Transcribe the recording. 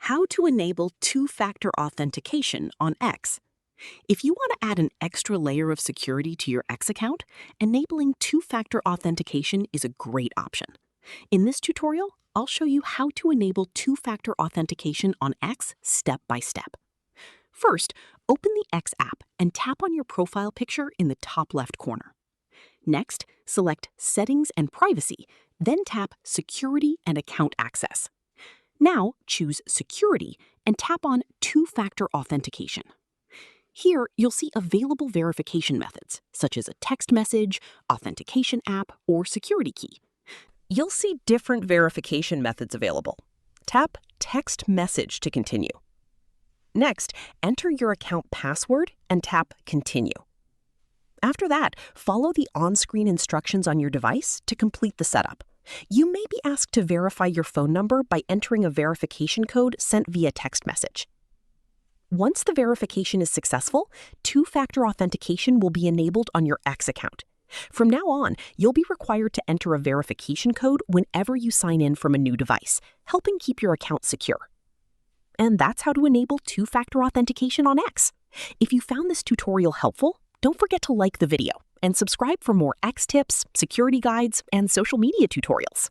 How to enable two-factor authentication on X. If you want to add an extra layer of security to your X account, enabling two-factor authentication is a great option. In this tutorial, I'll show you how to enable two-factor authentication on X step by step. First, open the X app and tap on your profile picture in the top left corner. Next, select Settings and Privacy, then tap Security and Account Access. Now, choose Security and tap on Two-Factor Authentication. Here, you'll see available verification methods, such as a text message, authentication app, or security key. You'll see different verification methods available. Tap Text Message to continue. Next, enter your account password and tap Continue. After that, follow the on-screen instructions on your device to complete the setup. You may be asked to verify your phone number by entering a verification code sent via text message. Once the verification is successful, two-factor authentication will be enabled on your X account. From now on, you'll be required to enter a verification code whenever you sign in from a new device, helping keep your account secure. And that's how to enable two-factor authentication on X. If you found this tutorial helpful, don't forget to like the video and subscribe for more X tips, security guides, and social media tutorials.